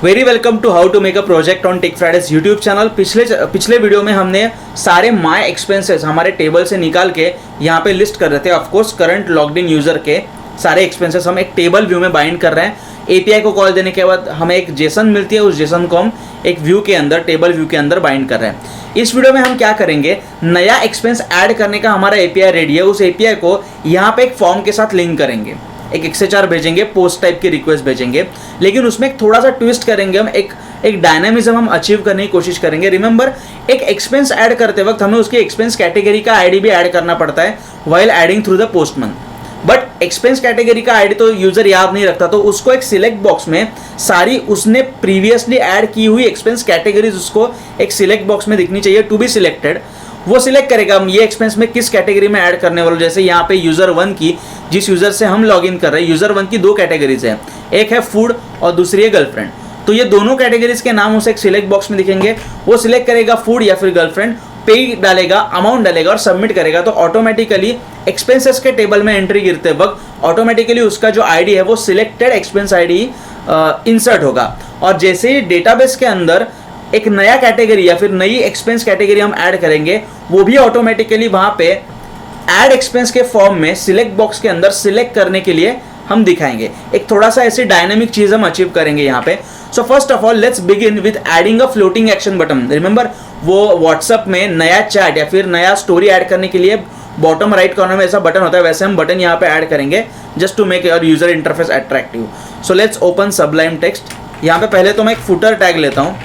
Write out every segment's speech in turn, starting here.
Very welcome to how to make a project on Tech Fridays YouTube channel. पिछले video में हमने सारे my expenses हमारे table से निकाल के यहाँ पे लिस्ट कर रहे थे। Of course current logged in user के सारे एक्सपेंसेस हम एक टेबल व्यू में बाइंड कर रहे हैं। एपीआई को कॉल देने के बाद हमें एक जेसन मिलती है, उस जेसन को हम एक व्यू के अंदर, टेबल व्यू के अंदर बाइंड कर रहे हैं। इस वीडियो में हम क्या करेंगे, नया एक्सपेंस ऐड करने का हमारा एपीआई रेडी है, उस एपीआई को यहाँ पे एक फॉर्म के साथ लिंक करेंगे, एक XHR भेजेंगे, पोस्ट टाइप की रिक्वेस्ट भेजेंगे, लेकिन उसमें एक थोड़ा सा ट्विस्ट करेंगे। हम एक डायनामिज्म हम अचीव करने की कोशिश करेंगे। रिमेंबर, एक एक्सपेंस ऐड करते वक्त हमें उसकी एक्सपेंस कैटेगरी का आईडी भी ऐड करना पड़ता है while adding through the postman. But expense category का आईडी तो यूजर याद नहीं रखता, तो उसको एक सिलेक्ट बॉक्स में सारी उसने प्रीवियसली ऐड की हुई एक्सपेंस कैटेगरीज उसको एक सिलेक्ट बॉक्स में दिखनी चाहिए, टू बी सिलेक्टेड। वो सिलेक्ट करेगा हम ये एक्सपेंस में किस कैटेगरी में ऐड करने वाले। जैसे यहाँ पे यूजर 1 की, जिस यूजर से हम लॉगिन कर रहे हैं, यूजर 1 की 2 कैटेगरीज है, एक है फूड और दूसरी है गर्लफ्रेंड। तो ये दोनों कैटेगरीज के नाम उसे एक सिलेक्ट बॉक्स में दिखेंगे। वो सिलेक्ट करेगा फूड या फिर गर्लफ्रेंड, पे डालेगा, अमाउंट डालेगा और सबमिट करेगा। तो ऑटोमेटिकली एक्सपेंसेस के टेबल में एंट्री गिरते वक्त ऑटोमेटिकली उसका जो आईडी है वो सिलेक्टेड एक्सपेंस आईडी इंसर्ट होगा। और जैसे ही डेटाबेस के अंदर एक नया कैटेगरी या फिर नई एक्सपेंस कैटेगरी हम ऐड करेंगे, वो भी ऑटोमेटिकली वहां पे ऐड एक्सपेंस के फॉर्म में सिलेक्ट बॉक्स के अंदर सिलेक्ट करने के लिए हम दिखाएंगे। एक थोड़ा सा ऐसी डायनामिक चीज हम अचीव करेंगे यहाँ पे। So first of all let's begin with adding a floating action button. Remember, वो व्हाट्सएप में नया चैट या फिर नया स्टोरी ऐड करने के लिए बॉटम राइट कॉर्नर में ऐसा बटन होता है, वैसे हम बटन यहाँ पे ऐड करेंगे just to make your user interface attractive. So let's open Sublime Text. यहाँ पे पहले तो मैं एक फुटर टैग लेता हूँ,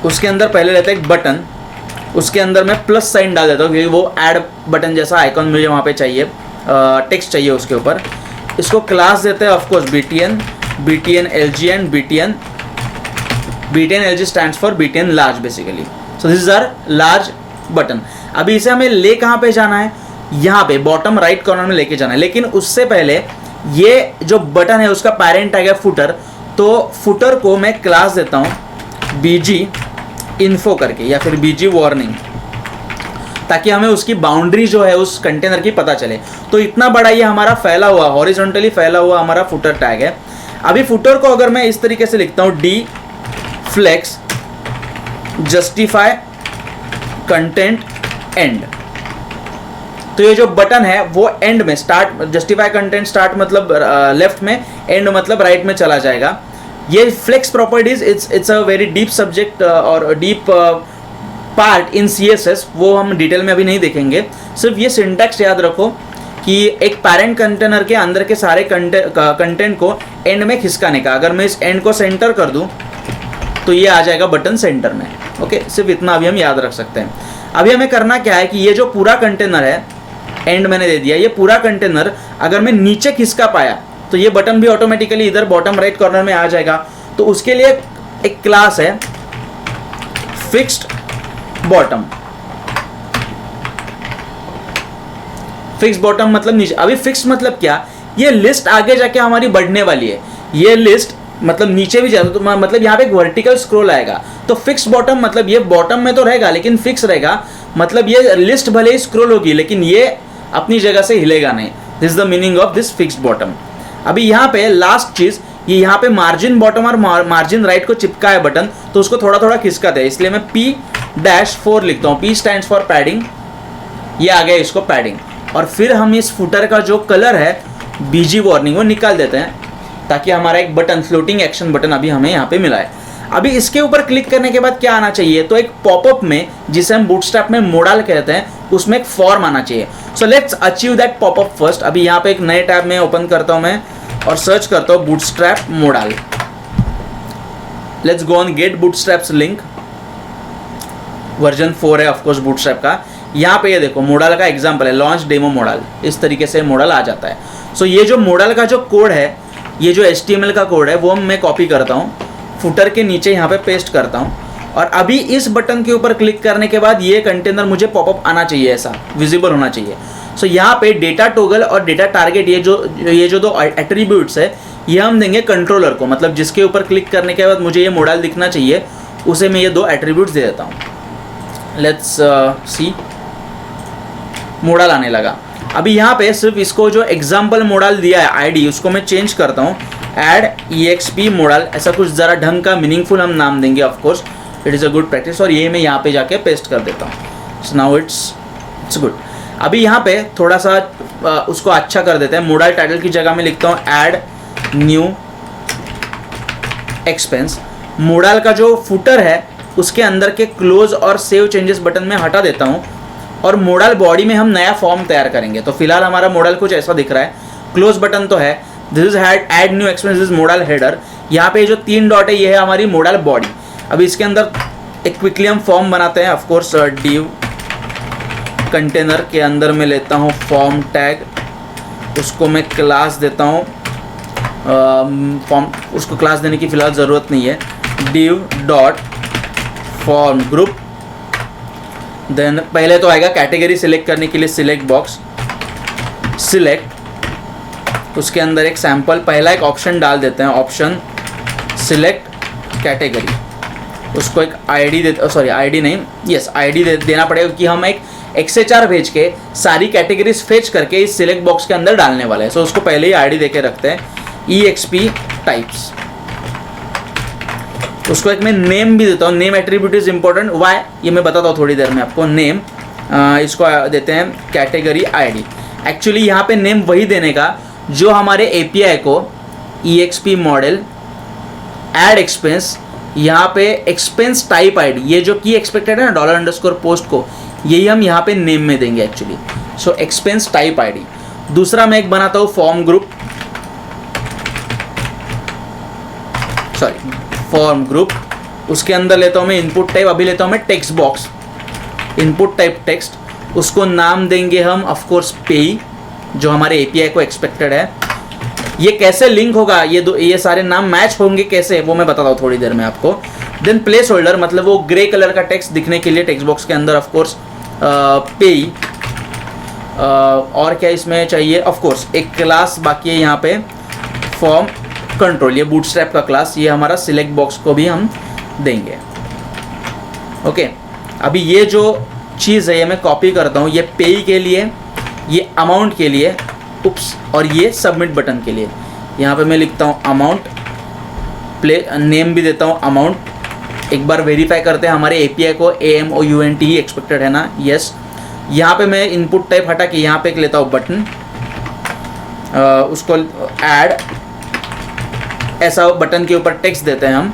उसके अंदर पहले लेता है एक बटन, उसके अंदर मैं प्लस साइन डाल देता हूँ क्योंकि वो ऐड बटन जैसा आइकॉन मुझे वहाँ पे चाहिए, टेक्स्ट चाहिए उसके ऊपर। इसको क्लास देते हैं of course BTN LG and BTN LG stands for BTN large basically. So this is our large button. अभी इसे हमें ले कहाँ पे जाना है, यहाँ पे बॉटम राइट कॉर्नर में लेके जाना है। लेकिन उससे पहले ये जो बटन है उसका पेरेंट टैग है फुटर, तो फुटर को मैं क्लास देता हूँ BG इन्फो करके या फिर BG वार्निंग, ताकि हमें उसकी बाउंड्री जो है उस कंटेनर की पता चले। तो इतना बड़ा ये हमारा फैला हुआ, हॉरिजॉन्टली फैला हुआ हमारा फुटर टैग है। अभी फुटर को अगर मैं इस तरीके से लिखता हूँ, D flex justify content end, तो ये जो बटन है वो एंड में, स्टार्ट जस्टिफाई कंटेंट स्टार्ट मतलब लेफ्ट में, एंड मतलब राइट में चला जाएगा। ये flex properties it's a very deep subject और डीप पार्ट इन CSS, वो हम डिटेल में अभी नहीं देखेंगे। सिर्फ ये सिंटैक्स याद रखो कि एक पैरेंट कंटेनर के अंदर के सारे कंटेंट को एंड में खिसकाने का। अगर मैं इस एंड को सेंटर कर दूं तो ये आ जाएगा बटन सेंटर में। ओके, सिर्फ इतना अभी हम याद रख सकते हैं। अभी हमें करना क्या है कि ये जो पूरा कंटेनर है, एंड मैंने दे दिया, ये पूरा कंटेनर अगर मैं नीचे खिसका पाया तो ये बटन भी ऑटोमेटिकली इधर बॉटम राइट कॉर्नर में आ जाएगा। तो उसके लिए एक क्लास है फिक्स्ड बॉटम। फिक्स बॉटम मतलब नीचे। अभी फिक्स मतलब क्या, ये लिस्ट आगे जाके हमारी बढ़ने वाली है। ये लिस्ट मतलब नीचे भी जाए तो मतलब यहाँ पे एक वर्टिकल स्क्रॉल आएगा। तो फिक्स बॉटम मतलब ये बॉटम में तो रहेगा लेकिन फिक्स रहेगा, मतलब ये लिस्ट भले ही स्क्रॉल होगी लेकिन ये अपनी जगह से हिलेगा नहीं। This is the meaning of this fixed bottom. अभी यहाँ पे लास्ट चीज, ये यहाँ पे मार्जिन बॉटम और मार्जिन राइट को चिपका है बटन, तो उसको थोड़ा थोड़ा खिसकाते हैं, इसलिए मैं P-4 लिखता हूँ। P स्टैंड्स फॉर पैडिंग, ये आ गया इसको पैडिंग। और फिर हम इस फुटर का जो कलर है BG वार्निंग वो निकाल देते हैं, ताकि हमारा एक बटन, फ्लोटिंग एक्शन बटन अभी हमें यहाँ पे मिला है। अभी इसके ऊपर क्लिक करने के बाद क्या आना चाहिए, तो एक पॉपअप में, जिसे हम बूटस्ट्रैप में मोडाल कहते हैं, उसमें एक फॉर्म आना चाहिए। So let's achieve that popup first. अभी यहाँ पे एक नए टैब में ओपन करता हूँ मैं और सर्च करता हूँ bootstrap modal. Let's go on get bootstrap's link. Version 4 है ऑफकोर्स बूटस्ट्रैप का। यहाँ पे ये देखो मोडाल का एग्जाम्पल है, लॉन्च डेमो मोडाल, इस तरीके से मोडाल आ जाता है। सो ये जो मोडाल का जो कोड है, ये जो HTML का कोड है, वो मैं कॉपी करता हूँ, फुटर के नीचे यहाँ पे पेस्ट करता हूँ। और अभी इस बटन के ऊपर क्लिक करने के बाद ये कंटेनर मुझे पॉपअप आना चाहिए, ऐसा विजिबल होना चाहिए। सो यहाँ पे डेटा टोगल और डेटा टारगेट, ये जो 2 एट्रीब्यूट्स है, ये हम देंगे कंट्रोलर को। मतलब जिसके ऊपर क्लिक करने के बाद मुझे ये मॉडल दिखना चाहिए, उसे मैं ये 2 एट्रीब्यूट्स दे देता हूँ। लेट्स सी, मॉडल आने लगा। अभी यहाँ पे सिर्फ इसको जो एग्जाम्पल मॉडल दिया है आईडी, उसको मैं चेंज करता हूँ ऐड EXP मॉडल, ऐसा कुछ ज़रा ढंग का मीनिंगफुल हम नाम देंगे, of course it is a good practice. और ये मैं यहाँ पे जाके पेस्ट कर देता हूँ। So now it's good. अभी यहाँ पे थोड़ा सा उसको अच्छा कर देते हैं। मॉडल टाइटल की जगह में लिखता हूँ ऐड न्यू एक्सपेंस। मॉडल का जो फुटर है उसके अंदर के क्लोज और सेव चेंजेस बटन में हटा देता हूँ और मॉडल बॉडी में हम नया फॉर्म तैयार करेंगे। तो फिलहाल हमारा मॉडल कुछ ऐसा दिख रहा है। क्लोज बटन तो है, this is add new expense, this is model header. यहाँ पे जो 3 डॉट है ये है हमारी मॉडल बॉडी। अभी इसके अंदर एक क्विकली हम फॉर्म बनाते हैं। ऑफकोर्स डिव कंटेनर के अंदर मैं लेता हूँ फॉर्म टैग, उसको मैं क्लास देता हूँ फॉर्म, उसको क्लास देने की फ़िलहाल ज़रूरत नहीं है। div dot form group, then पहले तो आएगा कैटेगरी सिलेक्ट करने के लिए सिलेक्ट बॉक्स, सिलेक्ट, उसके अंदर एक सैम्पल पहला एक ऑप्शन डाल देते हैं, ऑप्शन सिलेक्ट कैटेगरी, उसको एक आईडी दे, सॉरी आईडी नहीं, यस आईडी देना पड़ेगा कि हम एक XHR भेज के सारी कैटेगरीज फेच करके इस सिलेक्ट बॉक्स के अंदर डालने वाले हैं। सो उसको पहले ही आईडी देके रखते हैं, EXP टाइप्स। उसको एक मैं नेम भी देता हूँ, name attribute is important, why ये मैं बताता हूँ थोड़ी देर में आपको। नेम इसको देते हैं कैटेगरी आईडी। एक्चुअली यहाँ पे नेम वही देने का जो हमारे API को EXP मॉडल ऐड एक्सपेंस, यहाँ पे एक्सपेंस टाइप आईडी, ये जो की एक्सपेक्टेड है ना $_ को, यही हम यहाँ पे नेम में देंगे actually. So expense type ID. दूसरा मैं एक बनाता हूँ form group, sorry form group, उसके अंदर लेता हूँ मैं इनपुट टाइप, अभी लेता हूँ मैं text box, input type text, उसको नाम देंगे हम ऑफ कोर्स पेई, जो हमारे API को एक्सपेक्टेड है। ये कैसे लिंक होगा, ये सारे नाम मैच होंगे कैसे, वो मैं बताता हूँ थोड़ी देर में आपको। देन प्लेस होल्डर, मतलब वो ग्रे कलर का टेक्स्ट दिखने के लिए टेक्स्ट बॉक्स के अंदर ऑफ कोर्स पेई। और क्या इसमें चाहिए, ऑफ कोर्स एक क्लास बाकी है यहाँ पे फॉर्म कंट्रोल, ये बूटस्ट्रैप का क्लास, ये हमारा सिलेक्ट बॉक्स को भी हम देंगे। ओके, अभी ये जो चीज़ है ये मैं कॉपी करता हूँ, ये पेई के लिए, ये अमाउंट के लिए, उप्स, और ये सबमिट बटन के लिए। यहाँ पे मैं लिखता हूँ अमाउंट, प्ले नेम भी देता हूँ अमाउंट। एक बार वेरीफाई करते हैं हमारे API को AMOUNT ही एक्सपेक्टेड है ना, यस। यहाँ पे मैं इनपुट टाइप हटा के यहाँ पे एक लेता हूँ बटन, उसको ऐड, ऐसा बटन के ऊपर टेक्स्ट देते हैं हम,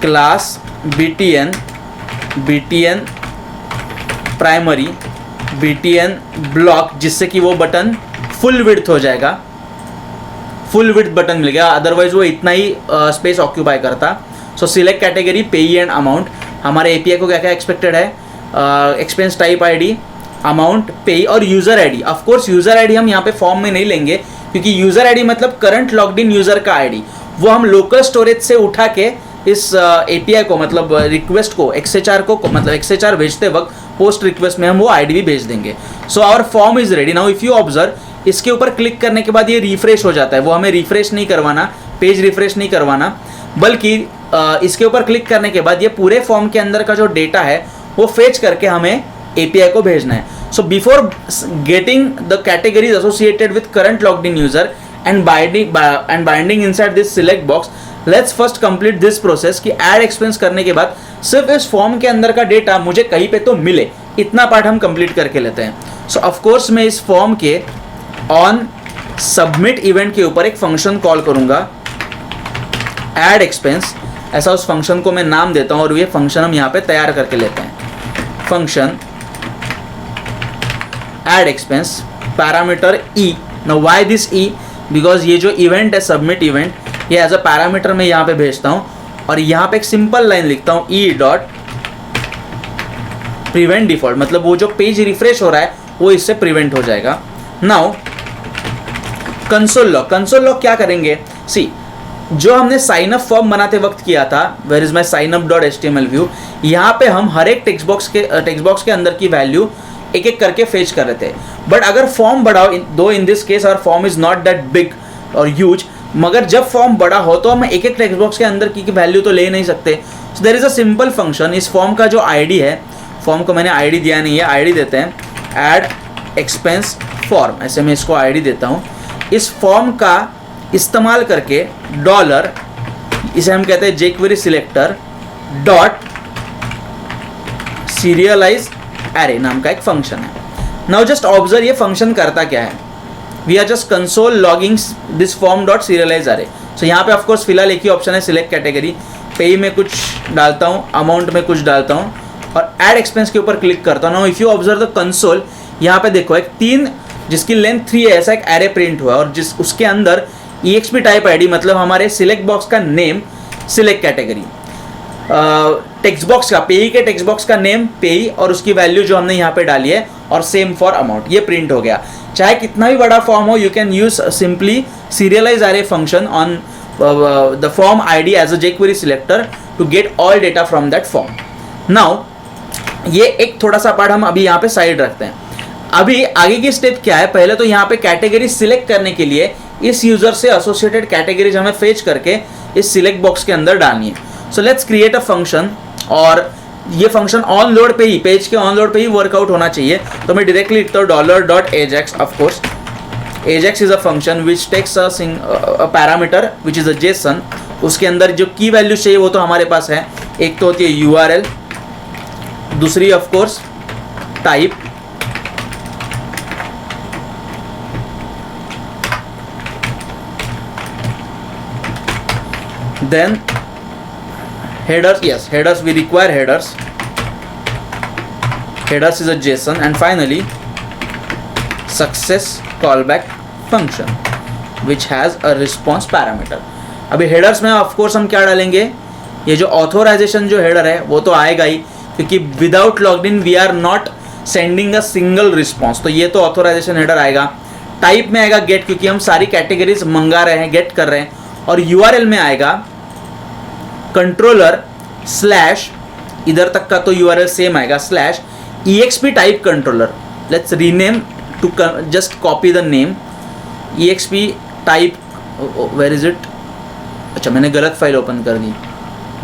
class BTN primary, BTN block, जिससे कि वो बटन फुल विड्थ हो जाएगा, फुल विड्थ बटन मिल गया, अदरवाइज वो इतना ही स्पेस ऑक्यूपाई करता। सो सिलेक्ट कैटेगरी पेई एंड अमाउंट, हमारे API को क्या क्या एक्सपेक्टेड है, एक्सपेंस टाइप आईडी, अमाउंट, पेई और user ID. Of course user ID हम यहाँ पे फॉर्म में नहीं लेंगे, क्योंकि यूज़र आईडी मतलब करंट लॉग्ड इन यूज़र का आईडी, वो हम लोकल स्टोरेज से उठा के इस API को, मतलब रिक्वेस्ट को, XHR को, मतलब XHR भेजते वक्त पोस्ट रिक्वेस्ट में हम वो आईडी भी भेज देंगे। So our form is ready now. If you observe, इसके ऊपर क्लिक करने के बाद ये रिफ्रेश हो जाता है, वो हमें रिफ्रेश नहीं करवाना, पेज रिफ्रेश नहीं करवाना, बल्कि इसके ऊपर क्लिक करने के बाद ये पूरे फॉर्म के अंदर का जो डेटा है वो फेच करके हमें API को भेजना है। So before getting the categories associated with current logged in user and binding inside this select box, let's first complete this process कि ऐड एक्सपेंस करने के बाद सिर्फ इस फॉर्म के अंदर का डेटा मुझे कहीं पे तो मिले, इतना पार्ट हम कंप्लीट करके लेते हैं। सो ऑफ कोर्स मैं इस फॉर्म के ऑन सबमिट इवेंट के ऊपर एक फंक्शन कॉल करूंगा, ऐड एक्सपेंस, ऐसा उस फंक्शन को मैं नाम देता हूं, और ये फंक्शन हम यहाँ पे तैयार करके लेते हैं। Function add expense parameter E। Now why this E, because ये जो इवेंट है सबमिट इवेंट, ये एज अ पैरामीटर मैं यहाँ पे भेजता हूँ, और यहाँ पे एक सिंपल लाइन लिखता हूँ E डॉट प्रिवेंट डिफॉल्ट, मतलब वो जो पेज रिफ्रेश हो रहा है वो इससे प्रिवेंट हो जाएगा। नाउ कंसोल लॉग क्या करेंगे, सी जो हमने साइन अप फॉर्म बनाते वक्त किया था, where is my sign up dot HTML view, यहाँ पे हम हर एक टेक्स्ट बॉक्स के अंदर की वैल्यू एक एक करके फेच कर रहे थे। बट अगर फॉर्म बड़ा हो, though in this case our form is not that big और ह्यूज, मगर जब फॉर्म बड़ा हो तो हम एक एक टेक्स्ट बॉक्स के अंदर की वैल्यू तो ले नहीं सकते। So there is a simple function, इस फॉर्म का जो आईडी है, फॉर्म को मैंने आईडी दिया नहीं है, आईडी देते हैं ऐड एक्सपेंस फॉर्म, ऐसे मैं इसको आईडी देता हूँ। इस फॉर्म का इस्तेमाल करके डॉलर, इसे हम कहते हैं jQuery selector dot serialize array नाम का एक फंक्शन है. नाउ जस्ट ऑब्जर्व ये फंक्शन करता क्या है. We are just console logging this form dot serialize array. So यहाँ पे ऑफकोर्स फिलहाल एक ही ऑप्शन है, सिलेक्ट कैटेगरी. पे में कुछ डालता हूँ, अमाउंट में कुछ डालता हूँ और ऐड एक्सपेंस के ऊपर क्लिक करता हूँ. Now if you observe the console, यहाँ पे देखो एक 3 जिसकी लेंथ 3 है ऐसा एक एरे प्रिंट हुआ है और जिस उसके अंदर EXP टाइप आईडी मतलब हमारे सिलेक्ट बॉक्स का name, select category, text box का पेई के टेक्स्ट बॉक्स का नेम पेई और उसकी वैल्यू जो हमने यहाँ पे डाली है और सेम फॉर अमाउंट, ये प्रिंट हो गया. चाहे कितना भी बड़ा फॉर्म हो, you can use simply serialize array function on the form ID as a jQuery selector to get all data from that form. Now ये एक थोड़ा सा पार्ट हम अभी यहाँ पे साइड रखते हैं. अभी आगे की स्टेप क्या है, पहले तो यहाँ पे कैटेगरी सिलेक्ट करने के लिए इस यूजर से एसोसिएटेड कैटेगरीज हमें फेच करके इस सिलेक्ट बॉक्स के अंदर डालनी है. So let's create a function और ये फंक्शन ऑन लोड पे ही, पेज के ऑन लोड पे ही वर्कआउट होना चाहिए. तो मैं डायरेक्टली लिखता हूँ $.ajax. Of course ajax is a function which takes a parameter which is a JSON. उसके अंदर जो की वैल्यू चाहिए वो तो हमारे पास है. एक तो होती है URL, दूसरी of course type, then headers. Yes, headers, we require headers. Headers is a JSON and finally success callback function which has a response parameter. अभी headers में of course हम क्या डालेंगे, ये जो authorization जो header है वो तो आएगा ही क्योंकि without logged in we are not sending a single response. तो ये तो authorization header आएगा. टाइप में आएगा get क्योंकि हम सारी कैटेगरीज मंगा रहे हैं, गेट कर रहे हैं. और URL में आएगा कंट्रोलर स्लैश, इधर तक का तो URL सेम आएगा, slash EXP type controller. Let's rename to just copy the name EXP type. Where is it? अच्छा मैंने गलत फाइल ओपन कर दी,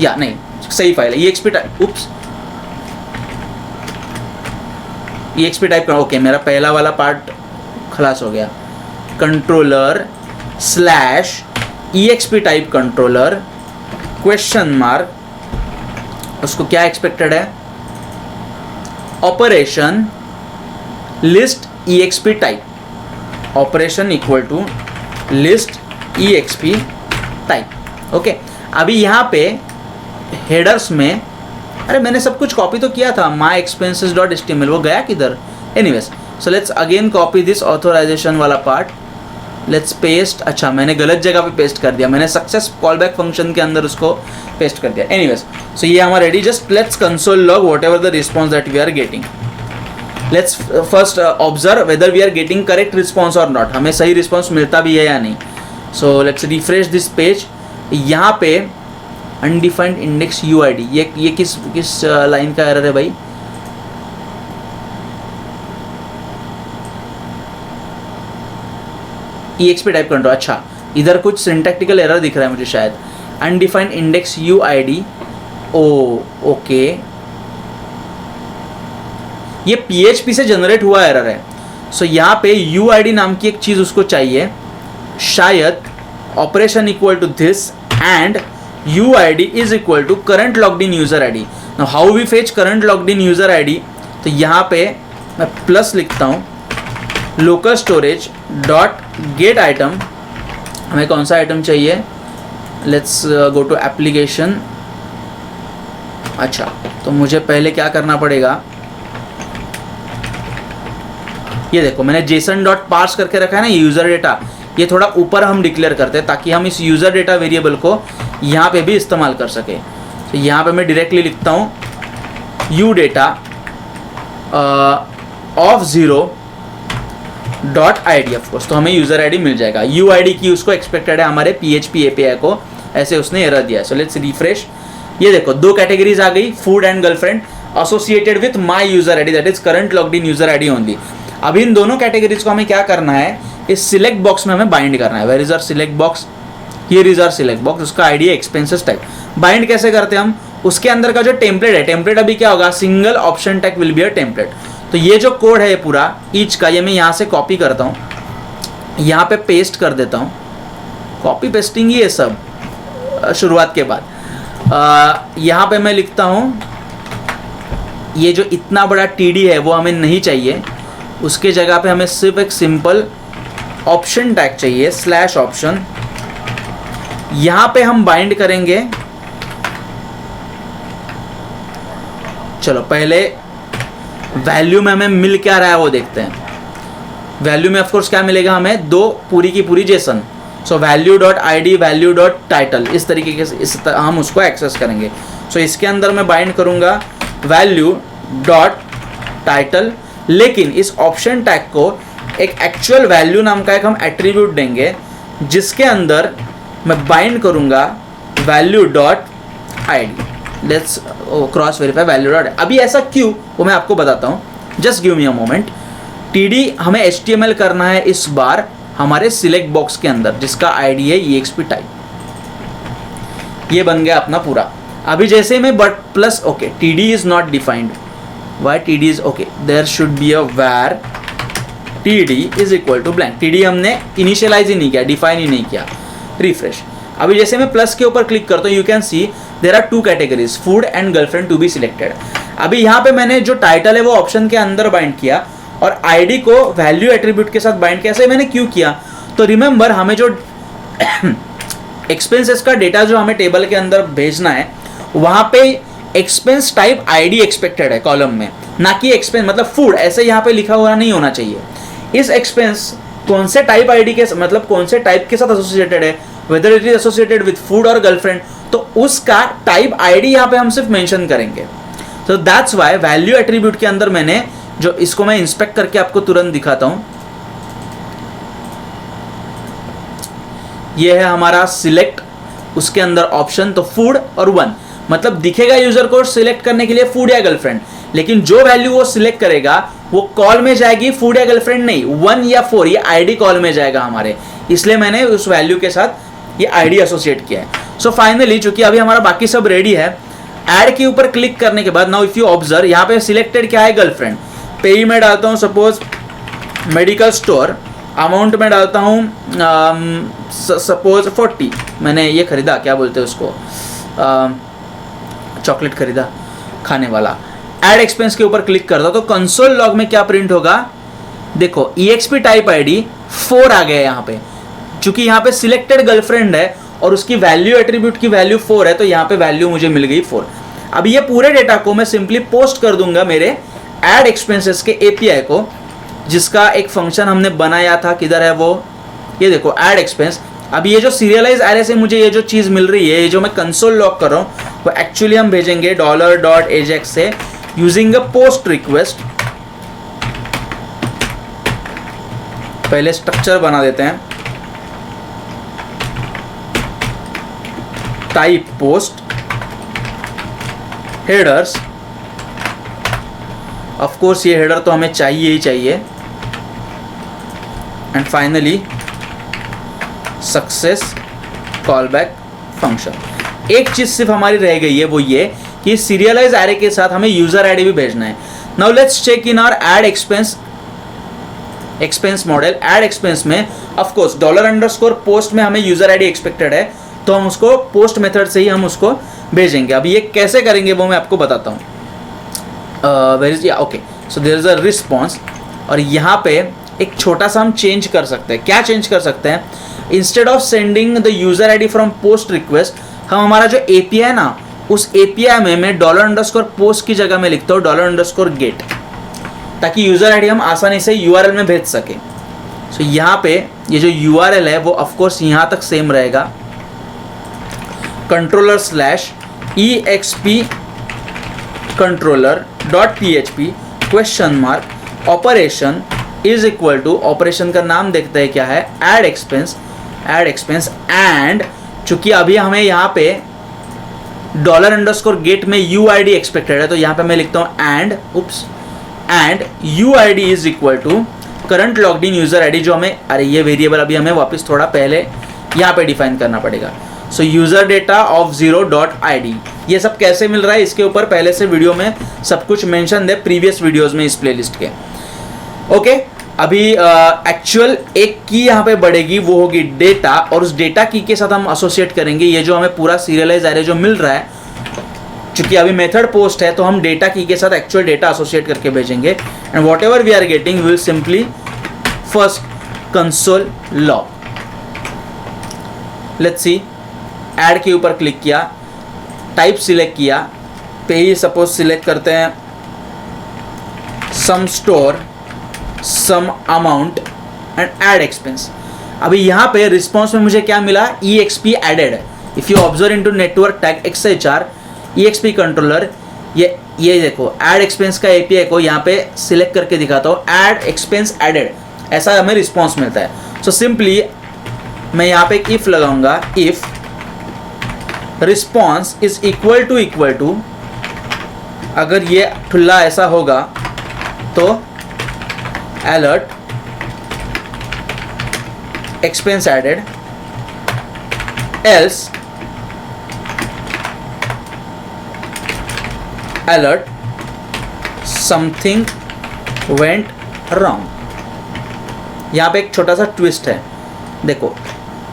या नहीं सही फाइल है. EXP type, oops, EXP type. Okay मेरा पहला वाला पार्ट खलास हो गया. Controller slash EXP type controller question mark, उसको क्या एक्सपेक्टेड है, operation list EXP type, operation equal to list EXP type. Okay अभी यहाँ पे हेडर्स में, अरे मैंने सब कुछ कॉपी तो किया था, myexpenses.html, वो गया किधर? Anyways so let's again copy this authorization वाला पार्ट. Let's paste. अच्छा मैंने गलत जगह पे पेस्ट कर दिया, मैंने सक्सेस कॉलबैक फंक्शन के अंदर उसको पेस्ट कर दिया. एनीवेज सो ये हमारा ready. Just let's console log whatever the response that we are getting. Let's first observe whether we are getting correct response और नॉट, हमें सही रिस्पॉन्स मिलता भी है या नहीं. So let's refresh this page. यहाँ पे अनडिफाइंड इंडेक्स UID, ये किस लाइन का एरर है भाई? EXP type control. अच्छा इधर कुछ सिंटैक्टिकल एरर दिख रहा है मुझे शायद. Undefined index UID. ओके ये PHP से जनरेट हुआ एरर है. सो यहाँ पे UID नाम की एक चीज़ उसको चाहिए शायद. Operation equal to this and UID is equal to current logged in user ID. Now how we fetch current logged in user ID? तो यहाँ पे मैं प्लस लिखता हूँ, local storage dot get item. हमें कौन सा आइटम चाहिए? Let's go to application. अच्छा तो मुझे पहले क्या करना पड़ेगा, ये देखो मैंने JSON डॉट पार्स करके रखा है ना यूज़र डेटा, ये थोड़ा ऊपर हम डिक्लेयर करते हैं ताकि हम इस यूज़र डेटा वेरिएबल को यहाँ पे भी इस्तेमाल कर सके. तो यहाँ पे मैं डायरेक्टली लिखता हूँ you data of 0 dot ID. Of course तो हमें यूज़र ID मिल जाएगा. UID की उसको एक्सपेक्टेड है हमारे PHP API को, ऐसे उसने एरर दिया है. सो लेट्स रिफ्रेश. ये देखो 2 कैटेगरीज आ गई, food and girlfriend, associated with my user ID that is current logged in user ID only. अब इन दोनों कैटेगरीज को हमें क्या करना है, इस सिलेक्ट बॉक्स में हमें बाइंड करना है. Where is our select box? Here is our select box, उसका ID है एक्सपेंसेस टाइप. बाइंड कैसे करते हैं हम? उसके अंदर का जो टेम्पलेट है, टेम्पलेट अभी क्या होगा, single option tag will be a template. तो ये जो कोड है ये पूरा ईच का, ये मैं यहाँ से कॉपी करता हूँ, यहाँ पे पेस्ट कर देता हूँ. कॉपी पेस्टिंग ही है सब शुरुआत के बाद। यहाँ पे मैं लिखता हूँ, ये जो इतना बड़ा TD है वो हमें नहीं चाहिए, उसके जगह पे हमें सिर्फ एक सिंपल ऑप्शन टैग चाहिए, स्लैश ऑप्शन। यहाँ पे हम बाइंड करेंगे, चलो पहले वैल्यू में हमें मिल क्या रहा है वो देखते हैं। वैल्यू में ऑफकोर्स क्या मिलेगा हमें, दो पूरी की पूरी Jason. So value dot ID value dot title, इस तरीके के हम उसको एक्सेस करेंगे। सो इसके अंदर मैं बाइंड करूंगा वैल्यू डॉट टाइटल, लेकिन इस ऑप्शन टैग को एक एक्चुअल वैल्यू नाम का एक हम एट्रीब्यूट देंगे, जिसके अंदर मैं बाइंड करूंगा value dot ID। Let's cross verify value dot. अभी ऐसा क्यों वो मैं आपको बताता हूँ, just give me a moment. TD हमें HTML करना है इस बार हमारे सिलेक्ट बॉक्स के अंदर, जिसका ID है EXP टाइप। ये बन गया अपना पूरा। अभी जैसे मैं but plus okay, TD is not defined, why TD is okay, there should be a var TD is equal to blank. TD हमने इनिशियलाइज ही नहीं किया, डिफाइन ही नहीं किया। रिफ्रेश। अभी जैसे मैं प्लस के ऊपर क्लिक करता हूँ, you can see there are 2 categories, food and girlfriend to be selected. अभी यहाँ पे मैंने जो टाइटल है वो ऑप्शन के अंदर बाइंड किया और ID को वैल्यू एट्रीब्यूट के साथ बाइंड किया। ऐसे मैंने क्यों किया, तो रिमेंबर हमें जो एक्सपेंसेस का डेटा जो हमें टेबल के अंदर भेजना है, वहाँ पे एक्सपेंस टाइप ID एक्सपेक्टेड है कॉलम में, ना कि एक्सपेंस मतलब फूड ऐसे यहाँ पे लिखा हुआ नहीं होना चाहिए। इस एक्सपेंस कौन से टाइप ID के मतलब कौन से टाइप के साथ एसोसिएटेड है, whether it is associated with food और गर्लफ्रेंड, तो उसका टाइप ID यहाँ पे हम सिर्फ मेंशन करेंगे। तो दैट्स वाई वैल्यू एट्रीब्यूट के अंदर मैंने जो इसको मैं इंस्पेक्ट करके आपको तुरंत दिखाता हूं, ये है हमारा सिलेक्ट, उसके अंदर ऑप्शन तो फूड और 1, मतलब दिखेगा यूजर को सिलेक्ट करने के लिए फूड या गर्लफ्रेंड, लेकिन जो वैल्यू वो सिलेक्ट करेगा वो कॉल में जाएगी फूड या गर्लफ्रेंड नहीं, 1 या 4 ये ID कॉल में जाएगा हमारे, इसलिए मैंने उस वैल्यू के साथ ये ID एसोसिएट किया है। सो फाइनली चूंकि अभी हमारा बाकी सब रेडी है, ऐड के ऊपर क्लिक करने के बाद नाउ इफ यू ऑब्जर्व यहाँ पे सिलेक्टेड क्या है, गर्लफ्रेंड। पे मैं डालता हूँ सपोज मेडिकल स्टोर, अमाउंट में डालता हूँ सपोज 40, मैंने ये खरीदा, क्या बोलते हैं उसको, चॉकलेट खरीदा खाने वाला। ऐड एक्सपेंस के ऊपर क्लिक करता हूँ तो कंसोल लॉग में क्या प्रिंट होगा, देखो EXP टाइप ID 4 आ गया यहाँ पे, चूंकि यहाँ पे सिलेक्टेड गर्लफ्रेंड है और उसकी वैल्यू एट्रीब्यूट की वैल्यू 4 है, तो यहाँ पे वैल्यू मुझे मिल गई 4। अब ये पूरे डेटा को मैं सिंपली पोस्ट कर दूंगा मेरे ऐड एक्सपेंसेस के API को, जिसका एक फंक्शन हमने बनाया था, किधर है वो, ये देखो ऐड एक्सपेंस। अब ये जो सीरियलाइज एरे से मुझे ये जो चीज़ मिल रही है, ये जो मैं कंसोल लॉग कर रहा हूँ, वो एक्चुअली हम भेजेंगे $.ajax से यूजिंग अ पोस्ट रिक्वेस्ट। पहले स्ट्रक्चर बना देते हैं, type post, headers, of course ये हेडर तो हमें चाहिए ही चाहिए, and finally success callback function. एक चीज सिर्फ हमारी रह गई है, वो ये कि सीरियलाइज एरे के साथ हमें यूजर आईडी भी भेजना है। Now let's check in our add expense model. Add expense में ऑफ कोर्स $_ में हमें यूजर आईडी एक्सपेक्टेड है, तो हम उसको पोस्ट मेथड से ही हम उसको भेजेंगे। अभी ये कैसे करेंगे वो मैं आपको बताता हूँ। Where is, okay, so there is a response, और यहाँ पे एक छोटा सा हम चेंज कर सकते हैं। क्या चेंज कर सकते हैं, instead of sending the user ID from post request, हम हमारा जो API है ना, उस API में मैं $_ की जगह में लिखता हूँ $_get, ताकि यूजर आईडी हम आसानी से URL में भेज सके। सो यहाँ पे ये जो URL है वो ऑफकोर्स यहाँ तक सेम रहेगा, controller/exp controller.php $operation is equal to, operation का नाम देखते हैं क्या है, ऐड एक्सपेंस एंड चूंकि अभी हमें यहाँ पे $_ में UID एक्सपेक्टेड है, तो यहाँ पे मैं लिखता हूँ and UID is equal to current logged in user ID, जो हमें, अरे ये वेरिएबल अभी हमें वापस थोड़ा पहले यहाँ पे डिफाइन करना पड़ेगा। सो यूजर डेटा ऑफ 0.id, ये सब कैसे मिल रहा है, इसके ऊपर पहले से वीडियो में सब कुछ मेंशन है प्रीवियस वीडियोस में इस प्लेलिस्ट के। ओके, अभी एक्चुअल एक की यहाँ पे बढ़ेगी, वो होगी डेटा, और उस डेटा की के साथ हम एसोसिएट करेंगे ये जो हमें पूरा सीरियलाइज एरे जो मिल रहा है, चूंकि अभी मेथड पोस्ट है तो हम डेटा की के साथ एक्चुअल डेटा एसोसिएट करके भेजेंगे। And whatever we are getting will simply first console log. Let's see, add के ऊपर क्लिक किया, टाइप सिलेक्ट किया, पे ही सपोज सिलेक्ट करते हैं some store some amount and add expense. अभी यहाँ पे रिस्पॉन्स में मुझे क्या मिला, EXP added. If you observe into network tag XHR EXP controller, ये देखो ऐड एक्सपेंस का API को यहाँ पे सिलेक्ट करके दिखाता हूँ, ऐड एक्सपेंस एडेड, ऐसा हमें रिस्पॉन्स मिलता है। सो सिंपली मैं यहाँ पे एक इफ लगाऊंगा, if response is equal to, अगर ये ठुल्ला ऐसा होगा तो alert expense added, else alert something went wrong. यहाँ पे एक छोटा सा ट्विस्ट है, देखो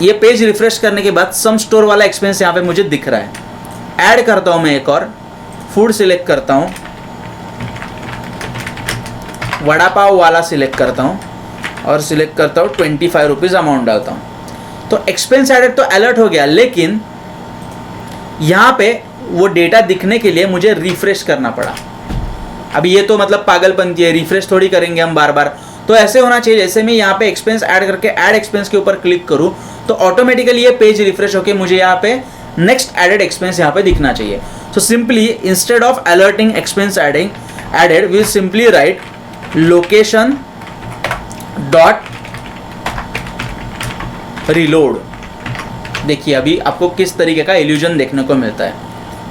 ये पेज रिफ्रेश करने के बाद सम स्टोर वाला एक्सपेंस यहाँ पे मुझे दिख रहा है। ऐड करता हूँ मैं एक और, फूड सिलेक्ट करता हूँ, वड़ा पाव वाला सिलेक्ट करता हूँ और सिलेक्ट करता हूँ 25 रुपीज़ अमाउंट डालता हूँ, तो एक्सपेंस एडेड तो अलर्ट हो गया, लेकिन यहाँ पे वो डेटा दिखने के लिए मुझे रिफ्रेश करना पड़ा। अभी ये तो मतलब पागलपंती है, रिफ्रेश थोड़ी करेंगे हम बार बार, तो ऐसे होना चाहिए जैसे मैं यहाँ पे एक्सपेंस ऐड करके ऐड एक्सपेंस के ऊपर क्लिक करूँ तो ऑटोमेटिकली ये पेज रिफ्रेश होकर मुझे यहाँ पे नेक्स्ट एडेड एक्सपेंस यहाँ पे दिखना चाहिए। So simply instead of alerting expense added we simply write location dot reload. देखिए अभी आपको किस तरीके का इल्यूजन देखने को मिलता है।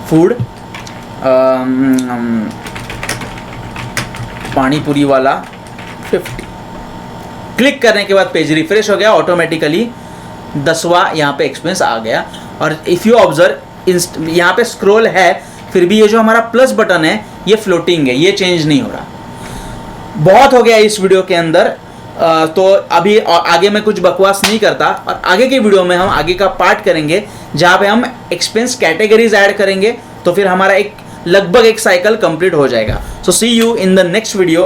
फूड पानी पूरी वाला 50, क्लिक करने के बाद पेज रिफ्रेश हो गया, ऑटोमेटिकली 10वां यहाँ पे एक्सपेंस आ गया। और इफ़ यू ऑब्जर्व यहाँ पे स्क्रॉल है, फिर भी ये जो हमारा प्लस बटन है ये फ्लोटिंग है, ये चेंज नहीं हो रहा। बहुत हो गया इस वीडियो के अंदर, तो अभी आगे मैं कुछ बकवास नहीं करता, और आगे की वीडियो में हम आगे का पार्ट करेंगे जहाँ पे हम एक्सपेंस कैटेगरीज ऐड करेंगे, तो फिर हमारा एक लगभग एक साइकिल कंप्लीट हो जाएगा। So see you in the next video.